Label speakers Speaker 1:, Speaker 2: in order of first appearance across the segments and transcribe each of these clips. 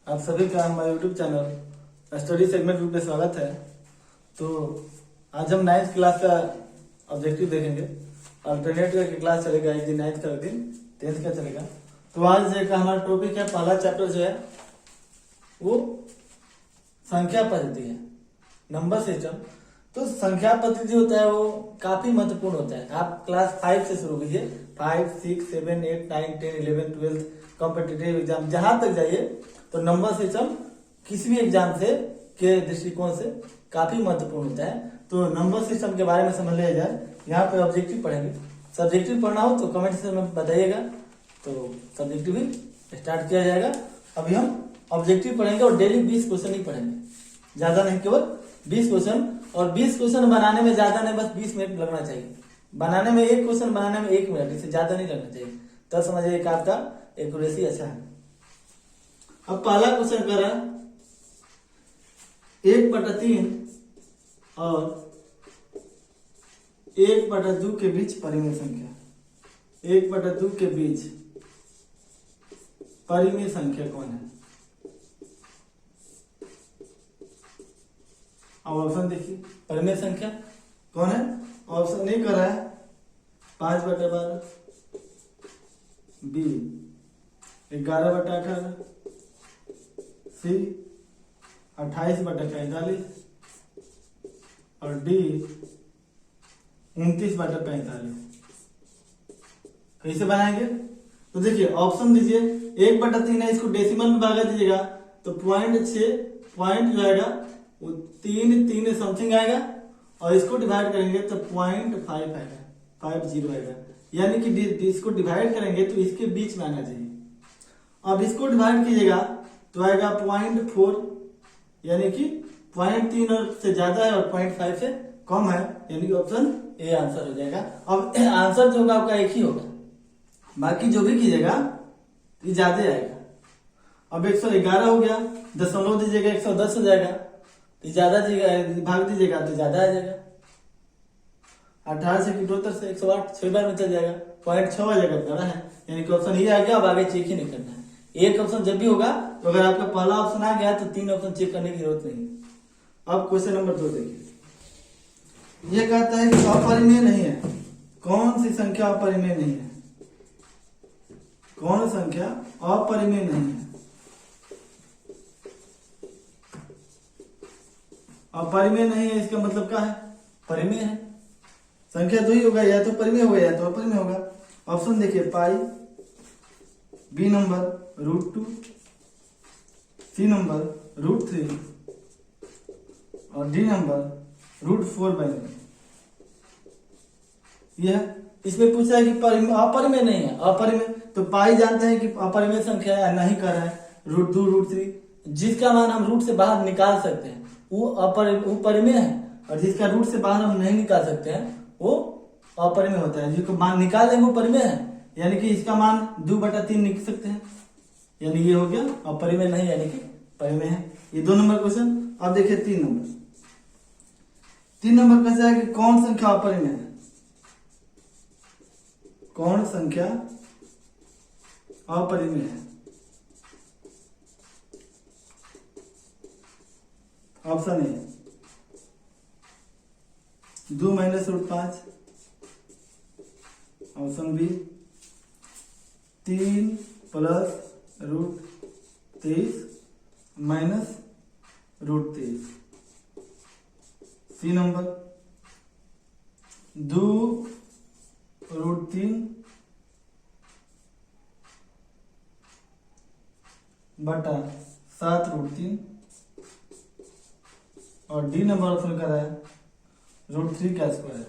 Speaker 1: आप सभी का हमारे YouTube channel study segment group में स्वागत है। तो आज हम 9th क्लास का ऑब्जेक्टिव देखेंगे। अल्टरनेट की क्लास चलेगा, एक दिन 9th का, एक दिन 10th का चलेगा। तो आज का हमारा टॉपिक है, पहला चैप्टर जो है वो संख्या पद्धति है, नंबर सिस्टम। तो संख्या पद्धति जो होता है वो काफी महत्वपूर्ण होता है। आप क्लास 5 से शुरू कीजिए, 5, 6, 7, 8, 9, 10, 11, 12 कॉम्पिटिटिव एग्जाम जहां तक जाइए तो नंबर सिस्टम किसी भी एग्जाम से के दृष्टिकोण से काफी महत्वपूर्ण होता है। तो नंबर सिस्टम के बारे में समझ लिया जाए। यहाँ पे ऑब्जेक्टिव पढ़ेंगे। सब्जेक्टिव पढ़ना हो तो कमेंट सेक्शन में बताइएगा, तो सब्जेक्टिव भी स्टार्ट किया जाएगा। अभी हम ऑब्जेक्टिव पढ़ेंगे और डेली 20 क्वेश्चन ही पढ़ेंगे, ज्यादा नहीं, केवल 20 क्वेश्चन। और 20 क्वेश्चन बनाने में ज्यादा नहीं, बस 20 मिनट लगना चाहिए। बनाने में एक क्वेश्चन बनाने में 1 मिनट, इससे ज्यादा नहीं लगना चाहिए, तब समझिए कि आपका एक्यूरेसी अच्छा है। अब पहला क्वेश्चन कर रहा है 1/3 और 1/2 के बीच परिमेय संख्या। 1/2 के बीच परिमेय संख्या कौन है? अब ऑप्शन देखिए, परिमेय संख्या कौन है? ऑप्शन नहीं कर रहा है 5/12, बी 11/18, सी 28/45 और डी 29/45। कैसे बनाएंगे? तो देखिए ऑप्शन दीजिए, 1/3 है, इसको डेसिमल में भागा दीजिएगा तो 0.6 पॉइंट जो आएगा वो 3 समथिंग आएगा, और इसको डिवाइड करेंगे तो 0.5 आएगा, 50 आएगा। यानी कि इसको डिवाइड करेंगे तो इसके बीच में आना चाहिए। अब इसको डिवाइड कीजिएगा तो आएगा 0.4, यानी कि 0.3 और से ज्यादा है और 0.5 से कम है, यानी कि ऑप्शन ए आंसर हो जाएगा। अब आंसर जो होगा आपका एक ही होगा, बाकी जो भी कीजिएगा ये ज्यादा आएगा। अब 111 हो गया, दशमलव दीजिएगा 110 हो जाएगा, तो ज्यादा भाग दीजिएगा तो ज्यादा आ जाएगा। 18 से 78 से 108 6 बार में चल जाएगा, 0.6 आ जाएगा, बड़ा है, यानी कि ऑप्शन ये आ गया। अब आगे चेक ही नहीं करना है, एक ऑप्शन जब भी होगा तो अगर आपका पहला ऑप्शन आ गया तो 3 ऑप्शन चेक करने की जरूरत नहीं। अब क्वेश्चन नंबर 2 देखिए, ये कहता है कि अपरिमेय नहीं है। कौन सी संख्या अपरिमेय नहीं है? कौन संख्या अपरिमेय नहीं है? अपरिमेय नहीं है, इसका मतलब क्या है? परिमेय है। संख्या दो ही होगा, या तो परिमेय होगा या तो अपरिमेय होगा। ऑप्शन देखिए, पाई, बी नंबर √2, सी नंबर √3 और डी नंबर √4/9। यह इसमें पूछा है कि अपरिमेय नहीं है। अपरिमेय तो पाई जानते हैं कि अपरिमेय संख्या है, नहीं कर रहा है। √2 √3 जिसका मान हम रूट से बाहर निकाल सकते हैं वो परिमेय है, और जिसका रूट से बाहर हम नहीं निकाल सकते हैं वो अपरिमेय होता है। जिसको मान निकाल देंगे वो परिमेय है, यानी कि इसका मान 2/3 निकल सकते हैं, यानी ये हो गया अपरिमेय नहीं, यानी कि परिमेय है। ये 2 नंबर क्वेश्चन। अब देखिए 3 नंबर। 3 नंबर कैसा है कि कौन संख्या अपरिमेय है? कौन संख्या अपरिमेय है? Option A 2 - √5, option B 3 + √23 - √23, C number 2 √3 बटा 7 √3 और डी नंबर ऑप्शन कर रहा है √3 का स्क्वायर।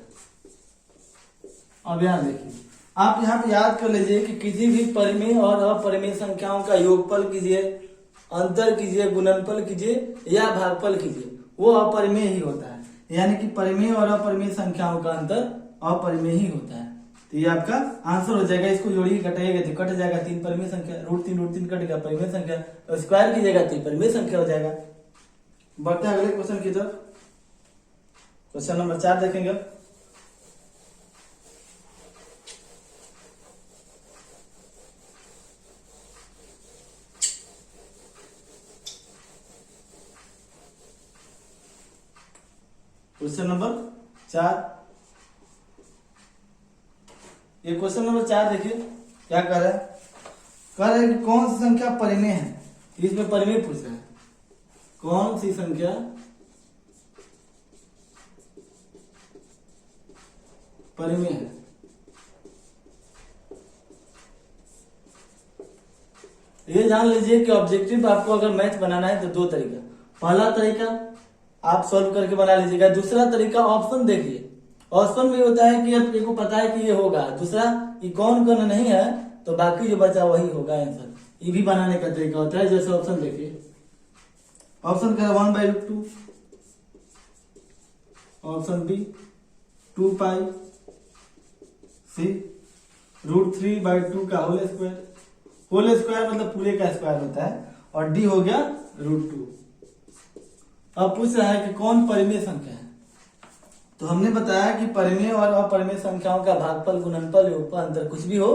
Speaker 1: अब यहाँ देखिए, आप यहाँ पे याद कर लीजिए कि किसी भी परिमेय और अपरिमेय संख्याओं का योगफल कीजिए, अंतर कीजिए, गुणनफल कीजिए या भागफल कीजिए, वो अपरिमेय ही होता है। यानी कि परिमेय और अपरिमेय संख्याओं का अंतर अपरिमेय ही होता है। तो ये आपका आंसर हो जाएगा। इसको जोड़िए, घटाइएगा तो कट जाएगा, 3 परिमेय संख्या, √3 कट गया, परिमेय संख्या, और स्क्वायर कीजिएगा तो परिमेय संख्या हो जाएगा। बढ़ते हैं अगले क्वेश्चन की तरफ। क्वेश्चन नंबर 4 देखेंगे। Question number 4। ये क्वेश्चन नंबर 4 देखिए क्या कर रहा है। कह रहा है कि कौन सी संख्या परिमेय है। इसमें परिमेय पूछ रहा है, कौन सी संख्या परिमेय है। ये जान लीजिए कि ऑब्जेक्टिव आपको अगर मैथ बनाना है तो दो तरीका। पहला तरीका आप सॉल्व करके बना लीजिएगा। दूसरा तरीका ऑप्शन देखिए। ऑप्शन में होता है कि आपको पता है कि ये होगा। दूसरा कि कौन कौन नहीं है तो बाकी जो बचा वही होगा आंसर। ये भी बनाने का तरीका होता है। जैसे ऑप्शन देखिए, ऑप्शन का 1/√2, ऑप्शन बी 2π, सी √3/2 का होल स्क्वायर। होल स्क्वायर मतलब पूरे का स्क्वायर होता है। और डी हो गया √2। अब पूछ रहा है कि कौन परिमेय संख्या है। तो हमने बताया कि परिमेय और अपरिमेय संख्याओं का भागफल, गुणनफल, योगफल, अंतर कुछ भी हो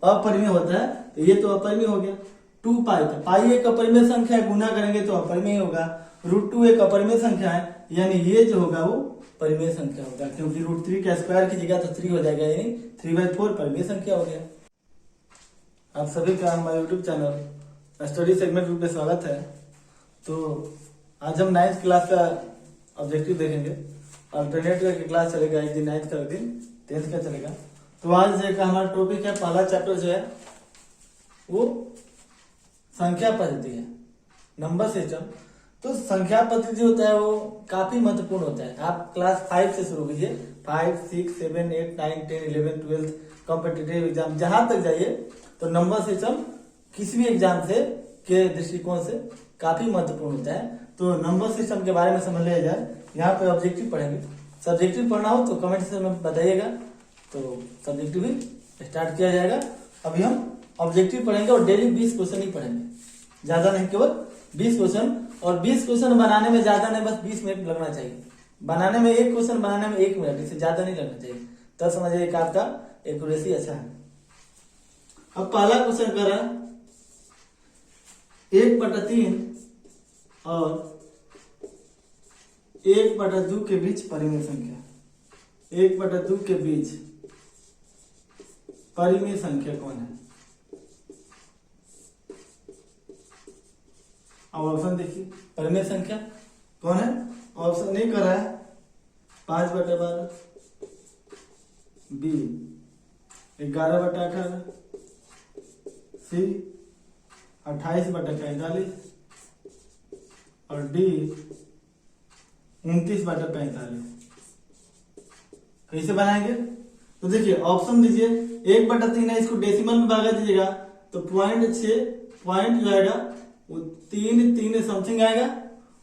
Speaker 1: अपरिमेय होता है। तो ये तो अपरिमेय हो गया। 2π था, पाई एक अपरिमेय संख्या है, गुना करेंगे तो अपरिमेय होगा। √2 एक अपरिमेय संख्या है, यानी ये जो होगा वो परिमेय संख्या होगा, क्योंकि √3 का स्क्वायर की जगह तो 3 हो जाएगा, यानी 3/4 परिमेय संख्या हो गया। आप सभी का हमारे YouTube channel study segment group में स्वागत है। तो आज हम 9th क्लास का ऑब्जेक्टिव देखेंगे। अल्टरनेट का क्लास चलेगा, एक दिन 9th का, एक दिन 10th का चलेगा। तो आज का हमारा टॉपिक है, पहला चैप्टर जो है वो संख्या पद्धति है, नंबर सिस्टम। तो संख्या पद्धति होता है वो काफी महत्वपूर्ण होता है। आप क्लास 5 से शुरू कीजिए, 5, 6, 7, 8, 9, 10, 11, 12 कॉम्पिटिटिव एग्जाम जहां तक जाइए तो नंबर सिस्टम किसी भी एग्जाम से के दृष्टिकोण से काफी महत्वपूर्ण होता है। तो नंबर सिस्टम के बारे में समझ लिया जाए। यहाँ पे ऑब्जेक्टिव पढ़ेंगे। सब्जेक्टिव पढ़ना हो तो कमेंट सेक्शन में बताइएगा, तो सब्जेक्टिव भी स्टार्ट किया जाएगा। अभी हम ऑब्जेक्टिव पढ़ेंगे और डेली 20 क्वेश्चन ही पढ़ेंगे, ज्यादा नहीं, केवल 20 क्वेश्चन। और 20 क्वेश्चन बनाने में ज्यादा नहीं, बस 20 मिनट लगना चाहिए। बनाने में एक क्वेश्चन बनाने में 1 मिनट, इससे ज्यादा नहीं लगना चाहिए, तब समझिए एक आपका एक्यूरेसी अच्छा है। अब पहला क्वेश्चन कर रहा है 1/3 और 1/2 के बीच परिमेय संख्या। 1/2 के बीच परिमेय संख्या कौन है। अब ऑप्शन देखिए, परिमेय संख्या कौन है। ऑप्शन नहीं कर रहा है 5/12, बी 11/18, सी 28/45 और डी 29/45। कैसे बनाएंगे तो देखिए, ऑप्शन दीजिए 1/3 है, इसको डेसिमल में भागा दीजिएगा तो 0.6 पॉइंट जो आएगा वो 3 समथिंग आएगा,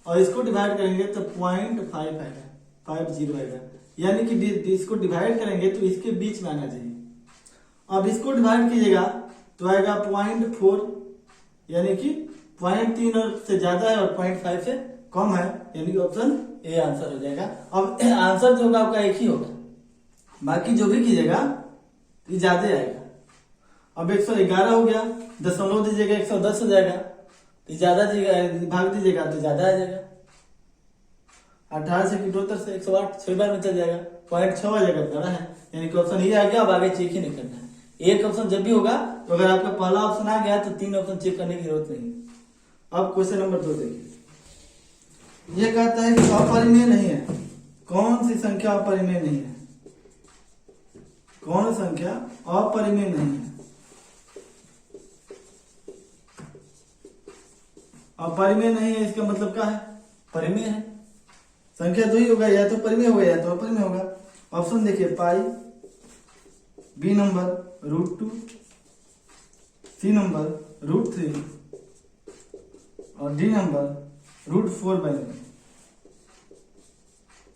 Speaker 1: और इसको डिवाइड करेंगे तो 0.5 आएगा, 50 आएगा। यानी कि इसको डिवाइड करेंगे तो इसके बीच में आना चाहिए। अब इसको डिवाइड कीजिएगा तो आएगा 0.4, यानी कि 0.3 और से ज्यादा है और 0.5 से कम है, यानी कि ऑप्शन ए आंसर हो जाएगा। अब आंसर जो होगा आपका एक ही होगा, बाकी जो भी कीजिएगा ये ज्यादा आएगा। अब 111 हो गया, दशमलव दीजिएगा 110 हो जाएगा, तो ज्यादा भाग दीजिएगा तो ज्यादा आ जाएगा। 18 से 78 से 108 6 बार में चल जाएगा, 0.6 आ जाएगा, बड़ा है, यानी कि ऑप्शन ये आ गया। अब आगे चेक ही नहीं करना है। एक ऑप्शन जब भी होगा तो अगर आपका पहला ऑप्शन आ गया तो 3 ऑप्शन चेक करने की जरूरत नहीं। अब क्वेश्चन नंबर 2 देखिए, ये कहता है कि अपरिमेय नहीं है। कौन सी संख्या अपरिमेय नहीं है। कौन संख्या अपरिमेय नहीं है। अपरिमेय नहीं है इसका मतलब क्या है, परिमेय है। संख्या दो ही होगा, या तो परिमेय होगा या तो अपरिमेय होगा। ऑप्शन देखिए, पाई, बी नंबर √2, सी नंबर √3 और डी नंबर √4/9।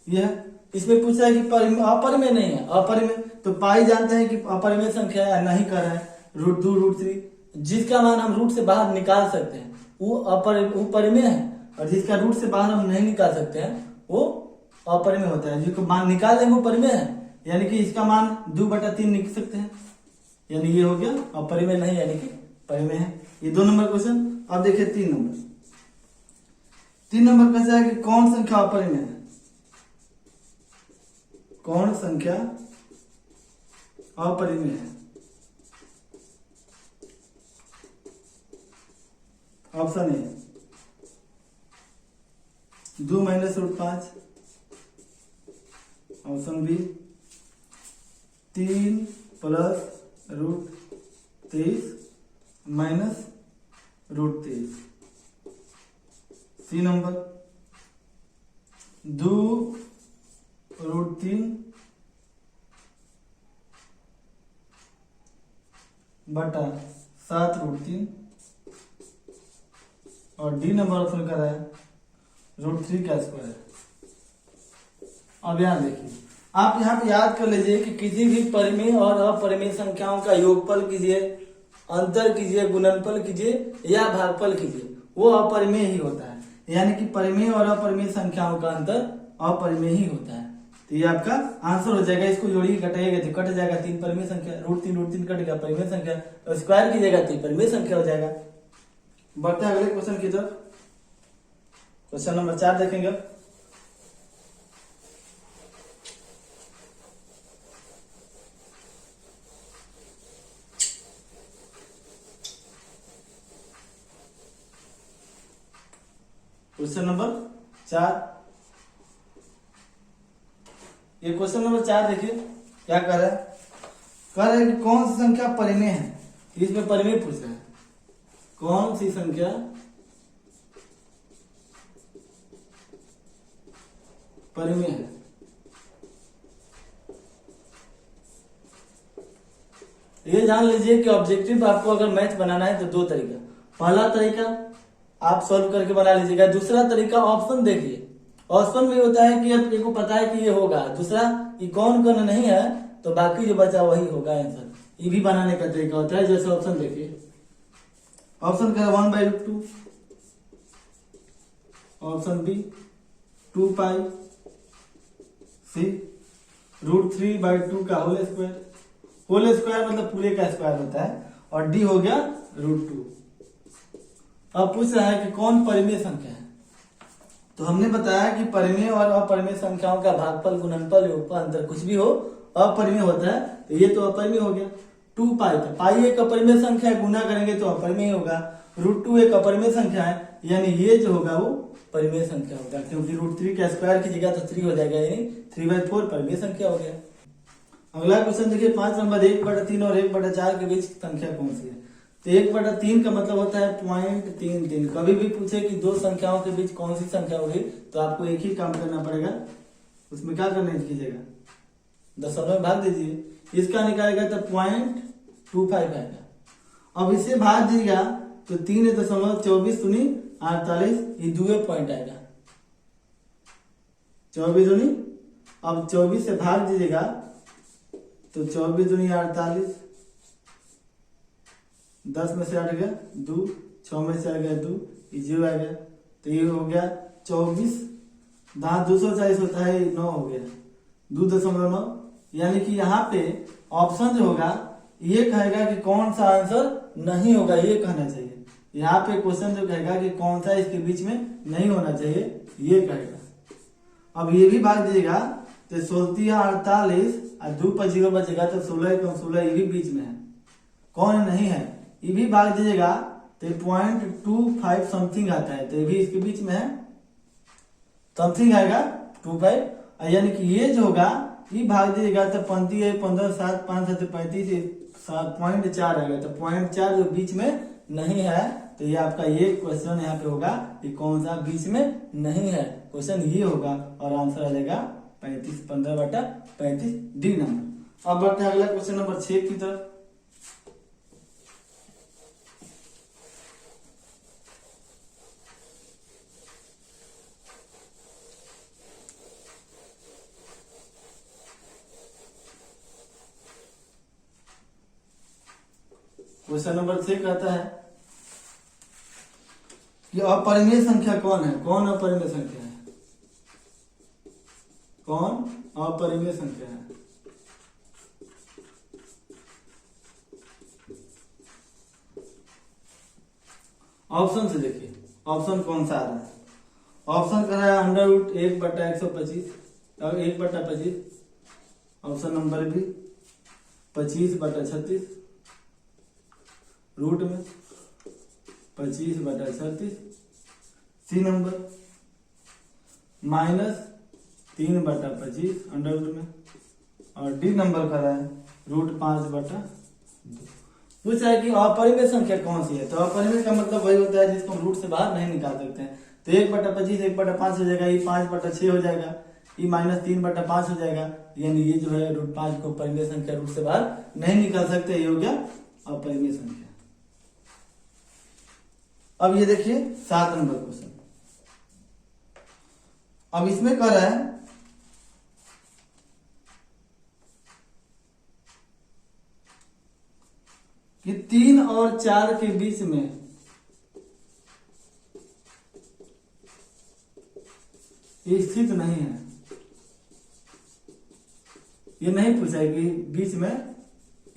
Speaker 1: यह इसमें पूछा है कि अपरिमेय नहीं है। अपरिमेय तो पाई जानते हैं कि अपरिमेय संख्या है, नहीं कर रहा है। √2 √3 जिसका मान हम रूट से बाहर निकाल सकते हैं वो परिमेय है, और जिसका रूट से बाहर हम नहीं निकाल सकते हैं वो अपरिमेय होता है। जिसको मान निकाल देंगे वो परिमेय है, यानी कि इसका मान 2/3 निकल सकते हैं, यानी ये हो गया अपरिमेय नहीं, यानी कि परिमेय है। ये 2 नंबर क्वेश्चन। अब देखिए 3 नंबर कैसा है कि कौन संख्या अपरिमेय है। कौन संख्या अपरिमेय है? Option A 2 minus root 5, option B 3 plus root 23 minus root 23, C number 2 root 3 बटा 7 रूट 3, और डी नंबर ऑप्शन कर रहा है रूट 3 का स्क्वायर। अब यहाँ देखिए, आप यहाँ पे याद कर लीजिए कि किसी भी परिमेय और अपरिमेय संख्याओं का योगफल कीजिए, अंतर कीजिए, गुणनफल कीजिए या भागफल कीजिए, वो अपरिमेय ही होता है। यानी कि परिमेय और अपरिमेय संख्याओं का अंतर अपरिमेय ही होता है। तो ये आपका आंसर हो जाएगा। इसको जोड़िए, घटाइएगा तो कट जाएगा 3 परिमेय संख्या, रूट 3 कट गया परिमेय संख्या, और स्क्वायर कीजिएगा तो परिमेय संख्या हो जाएगा। बढ़ते हैं अगले क्वेश्चन की तरफ। क्वेश्चन नंबर 4 देखेंगे। क्वेश्चन नंबर 4, ये क्वेश्चन नंबर 4 देखिए क्या कर रहा है। कह रहा है कि कौन सी संख्या परिमेय है, इसमें परिमेय पूछ रहा है। कौन सी संख्या परिमेय है? ये जान लीजिए कि ऑब्जेक्टिव आपको अगर मैथ बनाना है तो 2 तरीका। पहला तरीका आप सॉल्व करके बना लीजिएगा, दूसरा तरीका ऑप्शन देखिए। ऑप्शन में होता है कि आपको पता है कि ये होगा, दूसरा ये कौन कौन नहीं है तो बाकी जो बचा वही होगा आंसर। ये भी बनाने का तरीका होता है। जैसे ऑप्शन देखिए, ऑप्शन का 1/2, ऑप्शन बी 2 पाई, सी रूट 3/2 का होल स्क्वायर। होल स्क्वायर मतलब पूरे का स्क्वायर होता है, और डी हो गया रूट 2। अब पूछ रहा है कि कौन परिमेय संख्या है। तो हमने बताया कि परिमेय और अपरिमेय संख्याओं का भागफल, गुणनफल, योगफल, अंतर कुछ भी हो अपरिमेय होता है। तो ये तो अपरिमेय हो गया। 2 पाई था, पाई एक अपरिमेय संख्या है, गुना करेंगे तो अपरिमेय होगा। रूट 2 एक अपरिमेय संख्या है, यानी ये जो होगा वो परिमेय संख्या होगा, क्योंकि रूट 3 का स्क्वायर कीजिएगा तो 3 हो जाएगा, यानी 3/4 परिमेय संख्या हो गया। अगला क्वेश्चन देखिए 5 नंबर, 1/3 और 1/4 के बीच संख्या कौन सी है? तो 1/3 का मतलब होता है 0.33। कभी भी पूछे कि 2 संख्याओं के बीच कौन सी संख्या होगी तो आपको एक ही काम करना पड़ेगा। उसमें क्या करना कीजिएगा, दशमलव में भाग दीजिए। इसका निकालेगा तो 0.25 आएगा। अब इसे भाग दीजिएगा तो 3.24 ये 2 पॉइंट आएगा। 24 दूनी, अब 24 से भाग दीजिएगा तो 24 दूनी 48, 10 में से 8 गया 2, 6 में से आ गया 2, ये 0 आ गया। तो ये हो गया 24, 240 होता है, 9 हो गया 2.9। यानी कि यहाँ पे ऑप्शन जो होगा ये कहेगा कि कौन सा आंसर नहीं होगा, ये कहना चाहिए। यहाँ पे क्वेश्चन जो कहेगा कि कौन सा इसके बीच में नहीं होना चाहिए, ये कहेगा। अब ये भी भाग दीजिएगा तो 16 और 2 पर 0 बचेगा तो 16 ये भी बीच में है, कौन नहीं है ये भी भाग दीजिएगा तो 0.25 समथिंग आता है, तो ये भी इसके बीच में है, समथिंग आएगा 25। यानी कि ये जो होगा ये भाग दीजिएगा तो 15 15 7 5 7 35 7.4 आएगा। तो 0.4 जो बीच में नहीं है, तो ये आपका ये क्वेश्चन यहाँ पे होगा कि कौन सा बीच में नहीं है, क्वेश्चन ये होगा और आंसर आ जाएगा 35, 15/35, डी नंबर। अब बढ़ते हैं अगला क्वेश्चन नंबर 6 की तरफ। क्वेश्चन नंबर 6 कहता है कि अपरिमेय संख्या कौन है? कौन अपरिमेय संख्या है? कौन अपरिमेय संख्या है? ऑप्शन से देखिए, ऑप्शन कौन सा आ रहा है। ऑप्शन कर रहा है √1/125 और 1/25, ऑप्शन नंबर बी 25/36, रूट में 25/36। सी नंबर -3/25 अंडर रूट में। और डी नंबर का है √5/2। पूछा है कि अपरिमेय संख्या कौन सी है, तो अपरिमेय का मतलब वही होता है जिसको हम रूट से बाहर नहीं निकाल सकते हैं। तो 1/25 1/5 हो जाएगा, ये 5/6 हो जाएगा, ये -3/5 हो जाएगा, यानी ये जो है √5 को परिमेय संख्या रूट से बाहर नहीं निकाल सकते, ये हो गया अपरिमेय संख्या। अब ये देखिए 7 नंबर क्वेश्चन। अब इसमें कह रहा है कि 3 और 4 के बीच में ये स्थित नहीं है। ये नहीं पूछा है कि बीच में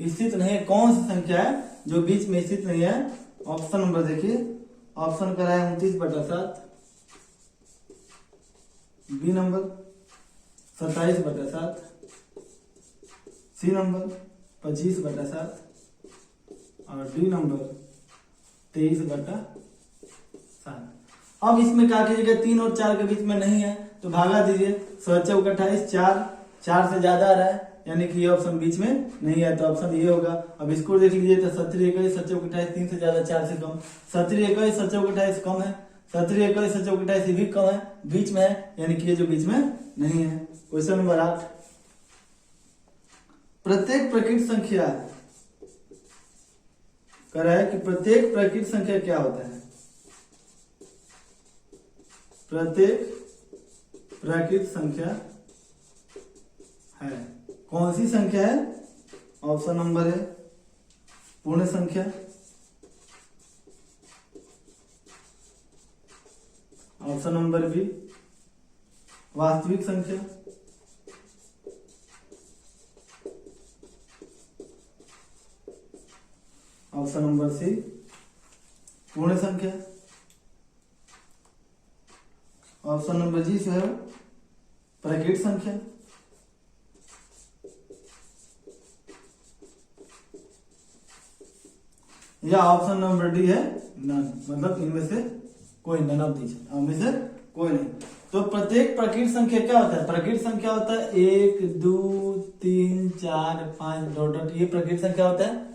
Speaker 1: स्थित नहीं है, कौन सी संख्या है जो बीच में स्थित नहीं है। ऑप्शन नंबर देखिए, ऑप्शन का है 29/7, बी नंबर 27/7, सी नंबर 25/7 और डी नंबर 23/7। अब इसमें क्या कीजिएगा, 3 और 4 के बीच में नहीं है तो भागा दीजिए। 7×4 4 से ज्यादा आ रहा है, यानी कि ये ऑप्शन बीच में नहीं है, तो ऑप्शन ये होगा। अब इसको देख लीजिए तो 7×21 7×28 3 से ज्यादा 4 से कम, 7×21 7×28 कम है, 7×21 7×28 भी कम है, बीच में है, यानी कि ये जो बीच में नहीं है। क्वेश्चन नंबर 8, प्रत्येक प्रकृत संख्या कह रहा है कि प्रत्येक प्रकृत संख्या क्या होता है। प्रत्येक प्राकृत संख्या है, कौन सी संख्या है। ऑप्शन नंबर है पूर्ण संख्या, ऑप्शन नंबर बी वास्तविक संख्या, ऑप्शन नंबर सी पूर्ण संख्या, ऑप्शन नंबर जी जो है प्राकृत संख्या, या ऑप्शन नंबर डी है नन, मतलब इनमें से कोई, नन ऑफ दीज, इनमें से कोई नहीं। तो प्रत्येक प्राकृत संख्या क्या होता है, प्राकृत संख्या होता है 1 2 3 4 5 डॉट, ये प्राकृत संख्या होता है।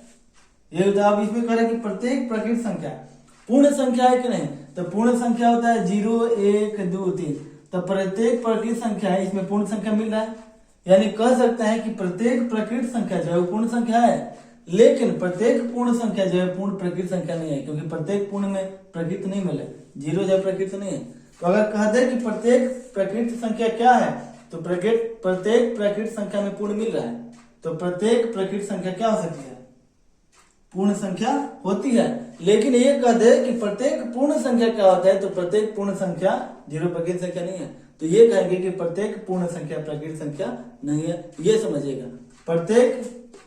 Speaker 1: ये होता है। अब इसमें कह रहे हैं कि प्रत्येक प्राकृत संख्या पूर्ण संख्या है कि नहीं, तो पूर्ण संख्या होता है 0 1 2 3, तो प्रत्येक प्राकृत संख्या है, इसमें पूर्ण संख्या मिल रहा है, यानी कह सकते हैं कि प्रत्येक प्राकृत संख्या जो है वो पूर्ण संख्या है, लेकिन प्रत्येक पूर्ण संख्या जो है पूर्ण प्राकृत संख्या नहीं है, क्योंकि प्रत्येक पूर्ण में प्राकृत नहीं मिले, 0 जो प्राकृत नहीं है। तो अगर कहते हैं कि प्रत्येक प्राकृत संख्या क्या है, तो प्रत्येक प्राकृत संख्या में पूर्ण मिल रहा है, तो प्रत्येक प्राकृत संख्या क्या हो सकती है, पूर्ण संख्या होती है। लेकिन ये कहते हैं कि प्रत्येक पूर्ण संख्या क्या होता है, तो प्रत्येक पूर्ण संख्या 0 प्राकृत संख्या नहीं है, तो ये कहेंगे कि प्रत्येक पूर्ण संख्या प्राकृत संख्या नहीं है। ये समझिएगा, प्रत्येक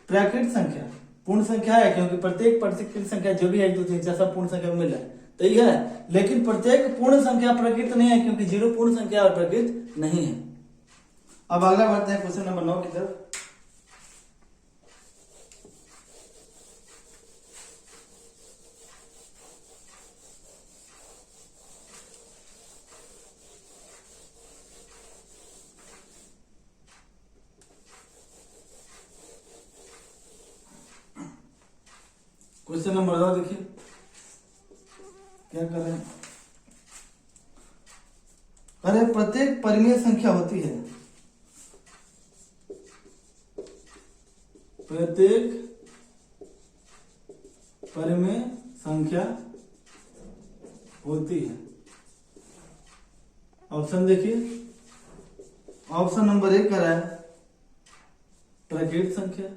Speaker 1: प्राकृत संख्या पूर्ण संख्या है, क्योंकि प्रत्येक प्राकृत संख्या जो भी है 1 2 3 4 सब पूर्ण संख्या में मिल रहा है, तो ये है। लेकिन प्रत्येक पूर्ण संख्या प्राकृत नहीं है, क्योंकि 0 पूर्ण संख्या और प्राकृत नहीं है। अब अगला बढ़ते हैं क्वेश्चन नंबर 9 की तरफ। क्वेश्चन नंबर 2 देखिए क्या कर रहे हैं। अरे प्रत्येक परिमेय संख्या होती है, प्रत्येक परिमेय संख्या होती है। ऑप्शन देखिए, ऑप्शन नंबर 1 कर रहा है प्राकृत संख्या,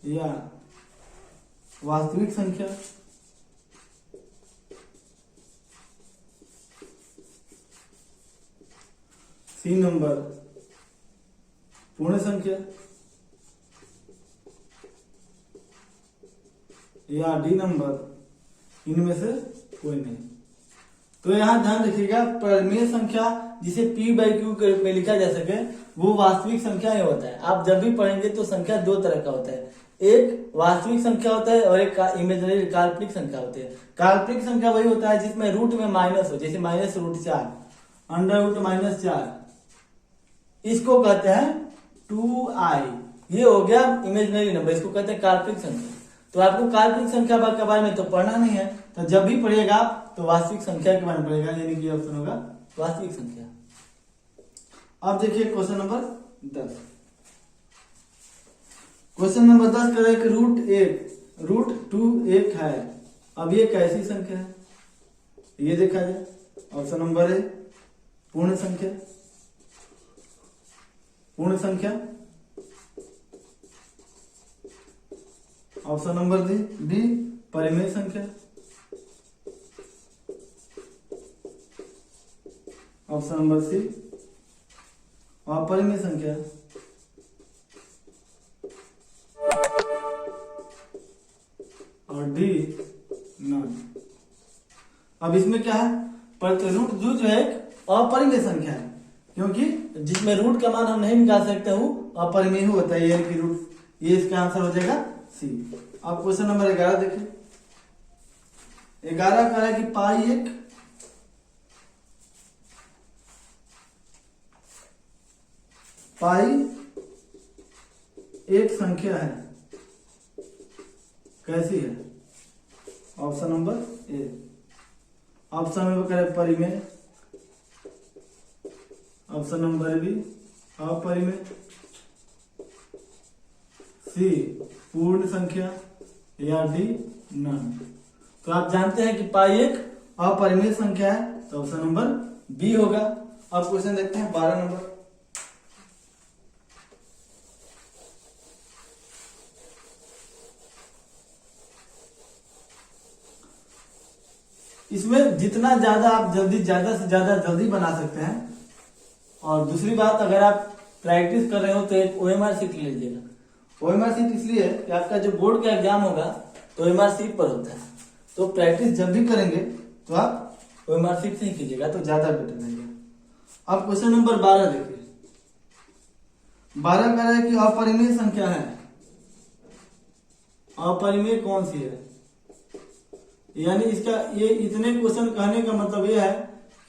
Speaker 1: या वास्तविक संख्या, सी नंबर पूर्ण संख्या, या डी नंबर इनमें से कोई नहीं। तो यहाँ ध्यान रखिएगा, परिमेय संख्या जिसे p बाई क्यू के रूप में लिखा जा सके वो वास्तविक संख्या ही होता है। आप जब भी पढ़ेंगे तो संख्या दो तरह का होता है, एक वास्तविक संख्या होता है और एक इमेजिनरी काल्पनिक संख्या होती है। काल्पनिक संख्या वही होता है जिसमें रूट में माइनस हो, जैसे -√4, √-4, इसको कहते हैं 2i। ये हो गया इमेजिनरी नंबर, इसको कहते हैं काल्पनिक संख्या। तो आपको काल्पनिक संख्या के बारे में तो पढ़ना नहीं है, तो जब भी पढ़िएगा आप तो वास्तविक संख्या के बारे में पढ़ेगा, यानी कि ऑप्शन होगा वास्तविक संख्या। अब देखिए क्वेश्चन नंबर 10। क्वेश्चन नंबर 10 कह रहा है कि √2 एक है। अब ये कैसी संख्या है ये देखा जाए। ऑप्शन नंबर ए पूर्ण संख्या, पूर्ण संख्या। ऑप्शन नंबर बी परिमेय संख्या। ऑप्शन नंबर सी अपरिमेय संख्या। और डी नॉन। अब इसमें क्या है, √2 जो है एक अपरिमेय संख्या है, क्योंकि जिसमें रूट का मान हम नहीं निकाल सकते वो अपरिमेय होता है, यानी कि रूट, ये इसका आंसर हो जाएगा सी। अब क्वेश्चन नंबर 11 देखिए। 11 कह रहा है कि पाई एक संख्या है, कैसी है। Option number A. ऑप्शन में कह रहे परिमेय, ऑप्शन नंबर बी अपरिमेय, सी पूर्ण संख्या, या डी नॉन। तो आप जानते हैं कि पाई एक अपरिमेय संख्या है, तो ऑप्शन नंबर बी होगा। अब क्वेश्चन देखते हैं 12 नंबर। इसमें जितना ज्यादा आप ज्यादा से ज्यादा जल्दी बना सकते हैं। और दूसरी बात, अगर आप प्रैक्टिस कर रहे हो तो एक OMR शीट ले लीजिएगा। OMR शीट इसलिए कि आपका जो बोर्ड का एग्जाम होगा तो OMR शीट पर होता है, तो प्रैक्टिस जब भी करेंगे तो आप OMR शीट से ही कीजिएगा तो ज्यादा बेटर रहेगा। अब क्वेश्चन नंबर 12 देखिए। 12 कह रहा है कि अपरिमेय संख्या है, अपरिमेय कौन सी है। यानी इसका ये इतने क्वेश्चन कहने का मतलब ये है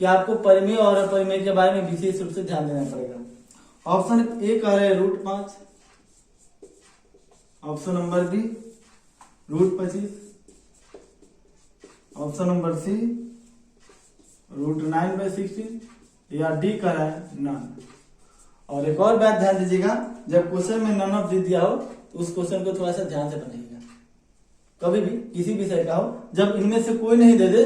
Speaker 1: कि आपको परिमेय और अपरिमेय के बारे में विशेष रूप से ध्यान देना पड़ेगा। ऑप्शन ए कह रहे हैं √5, option number B √25, option number C √9/16, या डी कह रहा है नॉन। और एक और बात ध्यान दीजिएगा, जब क्वेश्चन में नॉन ऑफ दिया हो तो उस क्वेश्चन को थोड़ा सा ध्यान से बनाइएगा। कभी भी किसी विषय का हो, जब इनमें से कोई नहीं दे दे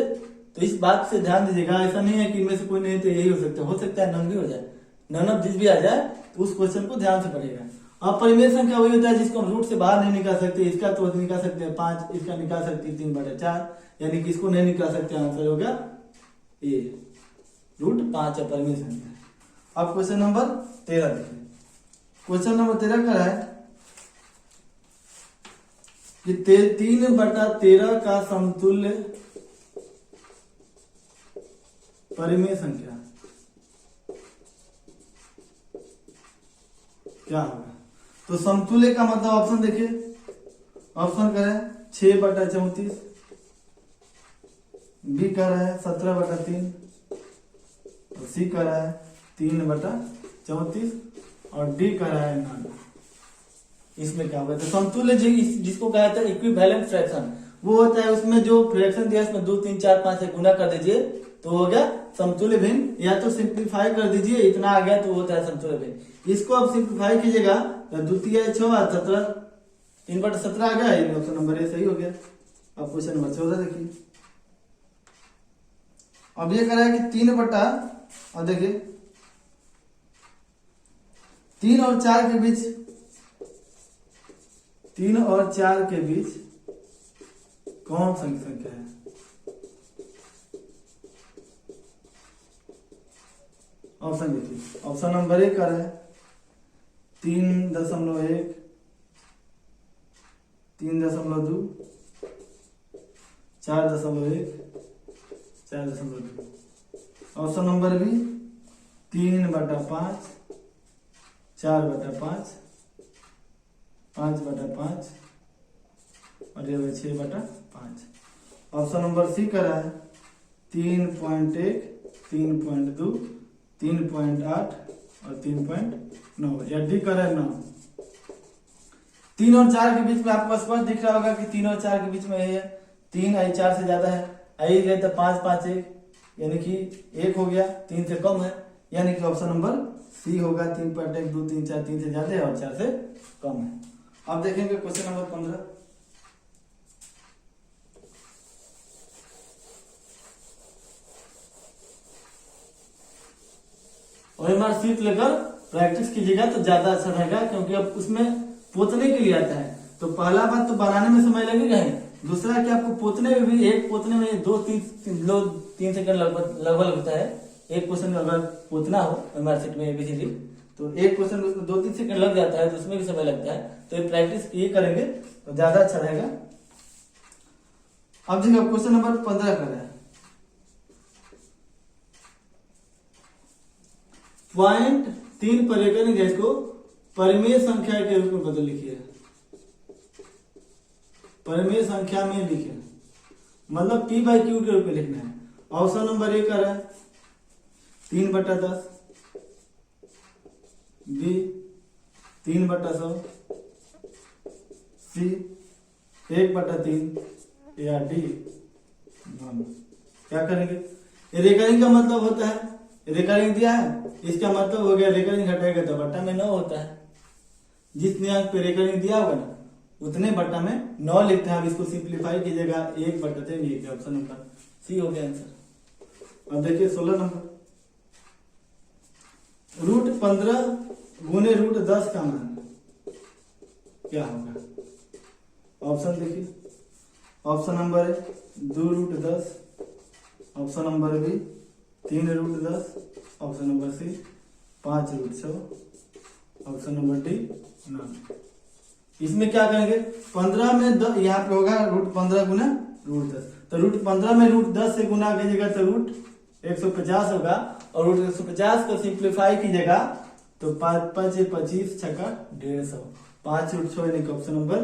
Speaker 1: तो इस बात से ध्यान दीजिएगा। ऐसा नहीं है कि इनमें से कोई नहीं तो यही हो सकता है नॉन भी हो जाए, नॉन ऑफ दिस भी आ जाए, तो उस क्वेश्चन को ध्यान से पढ़िएगा। अपरिमेय संख्या वही होता है जिसको हम रूट से बाहर नहीं निकाल सकते। इसका तो निकाल सकते हैं 5, इसका निकाल सकते हैं 3/4, यानी कि इसको नहीं निकाल सकते। आंसर होगा ए √5 अपरिमेय संख्या। अब क्वेश्चन नंबर 13 देखिए। क्वेश्चन नंबर 13 का है कि 3/13 का समतुल्य परिमेय संख्या क्या होगा। तो समतुल्य का मतलब ऑप्शन देखिए। ऑप्शन कह रहा है 6/34, बी कह रहा है 17/3, और सी कह रहा है 3/34, और डी कह रहा है 9। इसमें क्या होगा, तो समतुल्य जिसको कहा जाता है इक्विवेलेंट फ्रैक्शन, वो होता है उसमें जो फ्रैक्शन दिया उसमें 2, 3, 4, 5 से गुना कर दीजिए तो हो गया समतुल्य भिन्न, या तो सिंप्लीफाई कर दीजिए, इतना आ गया तो होता है समतुल्य भिन्न। इसको आप सिंप्लीफाई कीजिएगा तो 2 × 6 = 17, 3/17 आ गया। ऑप्शन नंबर ए सही हो गया। अब क्वेश्चन नंबर 14 देखिए। अब ये कह रहा है कि 3 बटा, और देखिए 3 और 4 के बीच, 3 और 4 के बीच कौन सी संख्या है। ऑप्शन देखिए। ऑप्शन नंबर 1 कर है 3.1, 3.2, 4.1, 4.2। ऑप्शन नंबर बी 3/5, 4/5, 5/5 और ये 6/5। ऑप्शन नंबर सी कर रहा है 3.1, 3.2, 3.8 और 3.9 या डी कर रहा है 9। 3 और 4 के बीच में आपको स्पष्ट दिख रहा होगा कि 3 और 4 के बीच में है 3 आई 4 से ज्यादा है, आई गए तो 5, 5, 1 यानी कि 1 हो गया, 3 से कम है, यानी कि ऑप्शन नंबर सी होगा 3.1, 2, 3, 4 3 से ज्यादा है और 4 से कम है। अब देखेंगे क्वेश्चन नंबर 15। OMR शीट लेकर प्रैक्टिस कीजिएगा तो ज्यादा अच्छा रहेगा, क्योंकि अब उसमें पोतने के लिए आता है तो पहला बात तो बनाने में समय लगेगा ही, दूसरा कि आपको पोतने में भी, एक पोतने में 2-3 सेकंड लगभग लगता है। एक क्वेश्चन अगर पोतना हो OMR शीट में ABCD तो एक क्वेश्चन में उसमें 2-3 सेकंड लग जाता है, तो उसमें भी समय लगता है। तो ये प्रैक्टिस ये करेंगे तो ज्यादा अच्छा रहेगा। अब देखिए क्वेश्चन नंबर 15 कर रहे हैं। पॉइंट 3 पर रेखन गैस को परिमेय संख्या के रूप में बदल लिखिए। परिमेय संख्या में लिखिए मतलब P/Q के रूप में लिखना है। ऑप्शन नंबर 1 है 3/10, बी 3/100, सी 1/3 या डी 1। क्या करेंगे? रेकरिंग का मतलब होता है, रेकरिंग दिया है इसका मतलब हो गया रेकरिंग हटाएगा तो बट्टा में 9 होता है। जिस न्याय पे रेकरिंग दिया होगा ना उतने बट्टा में 9 लिखते हैं। अब इसको सिंप्लीफाई कीजिएगा 1/3, ऑप्शन नंबर सी हो गया आंसर। अब देखिए 16 नंबर, √15 गुने √10 का मान क्या होगा? ऑप्शन देखिए, ऑप्शन नंबर है 2√10, option number B 3√10, option number C 5√100, option number D 9। इसमें क्या करेंगे? 15 में यहाँ पे होगा √15 गुना √10, तो √15 में √10 से गुना कीजिएगा तो √150 होगा और √150 को सिंप्लीफाई कीजिएगा तो 5×5 = 25, 6 × 150, 5√6 यानी कि ऑप्शन नंबर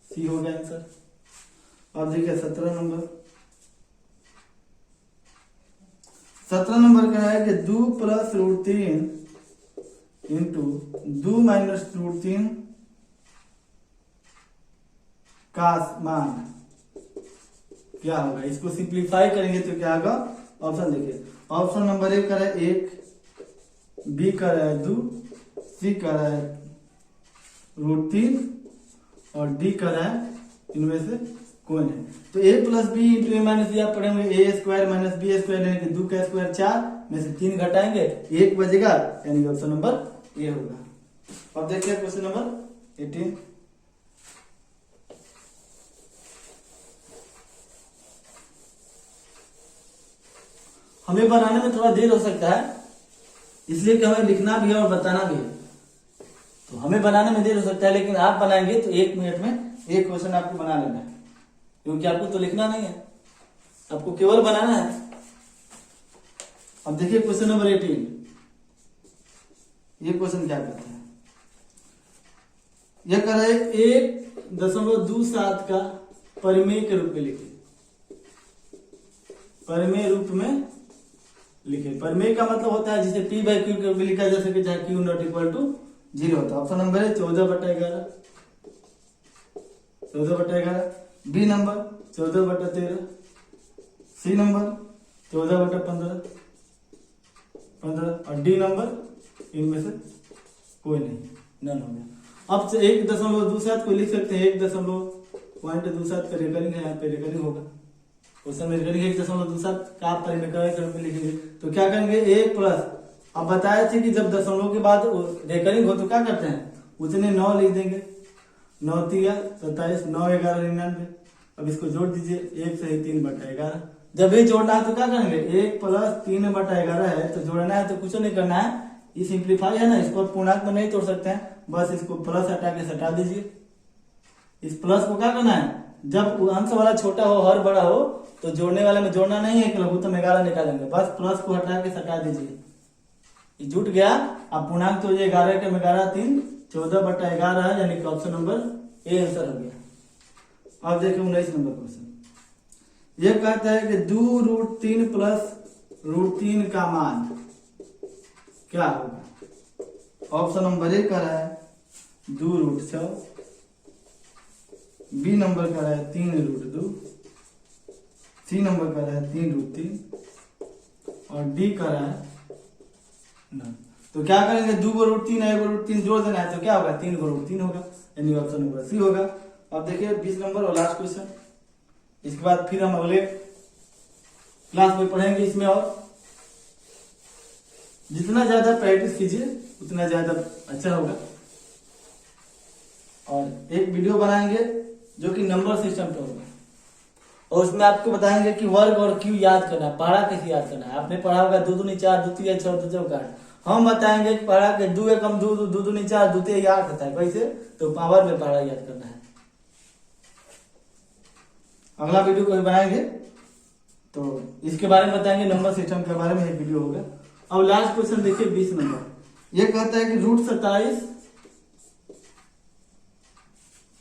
Speaker 1: सी हो गया आंसर। अब देखिए 17 नंबर, 17 नंबर का है कि 2 + √3 × 2 - √3 का मान क्या होगा? इसको सिंप्लीफाई करेंगे तो क्या होगा? ऑप्शन देखिए, ऑप्शन नंबर 1 का है 1, बी का है 2, सी का है √3 और डी का है इनमें से कोई नहीं। तो a + b × a - b आप पढ़ेंगे a² - b² यानी कि 2 का स्क्वायर 4 में से 3 घटाएंगे 1 बचेगा यानी कि ऑप्शन नंबर ए होगा। अब देखिए क्वेश्चन नंबर 18, हमें बनाने में थोड़ा देर हो सकता है इसलिए कि हमें लिखना भी है और बताना भी है, तो हमें बनाने में देर हो सकता है, लेकिन आप बनाएंगे तो 1 मिनट में एक क्वेश्चन आपको बना लेना है, क्योंकि आपको तो लिखना नहीं है, आपको केवल बनाना है। अब देखिए क्वेश्चन नंबर 18, ये क्वेश्चन क्या कहता है? यह कह रहा है 1.27 का परिमेय के रूप में लिखे, परिमेय रूप में लिखे। परिमेय का मतलब होता है जिसे P/Q के रूप में लिखा जा सके जहां Q ≠ = 0 होता है। ऑप्शन नंबर है 14/11, 14/11, बी नंबर 14/13, सी नंबर 14/15 और डी नंबर इनमें से कोई नहीं, नन हो गया। अब 1.27 को लिख सकते हैं 1.27 का रेकरिंग है, यहाँ पे रेकरिंग होगा, क्वेश्चन में रेकरिंग 1.27 का आप परिमेय के रूप में लिखेंगे तो क्या करेंगे 1 प्लस, अब बताया थे कि जब दशमलव के बाद रेकरिंग हो तो क्या करते हैं उतने 9 लिख देंगे, 9 × 3 = 27, 9 × 11 = 99। अब इसको जोड़ दीजिए 1 से 3/11, जब ये जोड़ना है तो क्या करेंगे 1 + 3/11 है तो जोड़ना है तो कुछ नहीं करना है, ये सिंप्लीफाई है ना, इसको पूर्णांक में नहीं तोड़ सकते हैं, बस इसको प्लस हटा के हटा दीजिए। इस प्लस को क्या करना है जब अंश वाला छोटा हो हर बड़ा हो तो जोड़ने वाले में जोड़ना नहीं है कि लघुत्तम 11 निकालेंगे, बस प्लस को हटा के सटा दीजिए, ये जुट गया। अब पूर्णांक तो ये 11 के 11 3 14/11 है, यानी कि ऑप्शन नंबर ए आंसर हो गया। अब देखिए 19 नंबर क्वेश्चन, ये कहता है कि 2√3 + √3 का मान क्या होगा। ऑप्शन नंबर ए का है 2√6, बी नंबर का है 3√2, सी नंबर का है 3√3 और डी का है 9। तो क्या करेंगे, 2 को √3 है, 1 को √3 जोड़ देना है तो क्या होगा, 3 को √3 होगा, यानी ऑप्शन नंबर सी होगा। अब देखिए 20 नंबर और लास्ट क्वेश्चन, इसके बाद फिर हम अगले क्लास में पढ़ेंगे इसमें, और जितना ज्यादा प्रैक्टिस कीजिए उतना ज्यादा अच्छा होगा। और एक वीडियो बनाएंगे जो कि नंबर सिस्टम पे होगा, और उसमें आपको बताएंगे कि वर्ग और क्यू याद करना है, पहाड़ा कैसे याद करना है। आपने पढ़ा होगा 2 दूनी 4, 2 तिया 6, 2 चौका 8, हम बताएंगे कि पहाड़ा के 2 एकम 2, 2 दूनी 4, 2 तिया 8 होता है, कैसे, तो पावर में पहाड़ा याद करना है। अगला वीडियो को बनाएंगे तो इसके बारे में बताएंगे, नंबर सिस्टम के बारे में एक वीडियो होगा। अब लास्ट क्वेश्चन देखिए 20 नंबर, ये कहता है कि √27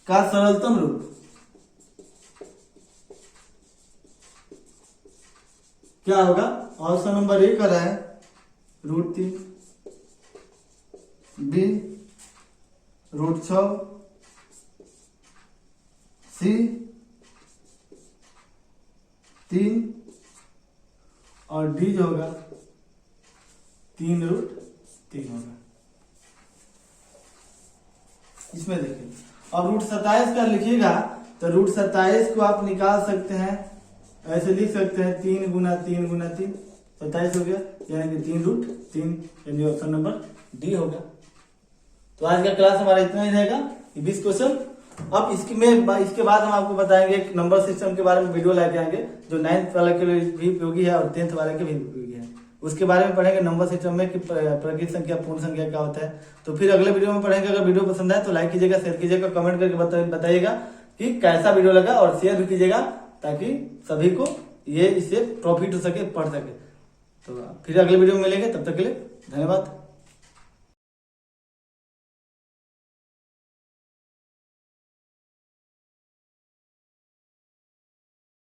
Speaker 1: का सरलतम रूप क्या होगा। ऑप्शन नंबर ए का है √3, बी √6, सी 3 और डी जो होगा 3√3 होगा। इसमें देखिए अब √27 का लिखिएगा तो √27 को आप निकाल सकते हैं, ऐसे लिख सकते हैं 3 गुना 3 गुना 3, 27 हो गया, यानी कि 3√3, यानी ऑप्शन नंबर डी होगा। तो आज का क्लास हमारा इतना ही रहेगा, 20 क्वेश्चन। अब इसके बाद हम आपको बताएंगे एक नंबर सिस्टम के बारे में वीडियो लेके आएंगे जो 9th वाले के लिए भी उपयोगी है और 10th वाले के भी उपयोगी है। उसके बारे में पढ़ेंगे नंबर सिस्टम में कि प्रकृत संख्या पूर्ण संख्या क्या होता है। तो फिर अगले वीडियो में पढ़ेंगे। अगर वीडियो पसंद आए तो लाइक कीजिएगा, शेयर कीजिएगा, कमेंट करके बताइएगा कि कैसा वीडियो लगा, और शेयर भी कीजिएगा ताकि सभी को ये इससे प्रॉफिट हो सके, पढ़ सके। तो फिर अगले वीडियो में मिलेंगे, तब तक के लिए धन्यवाद।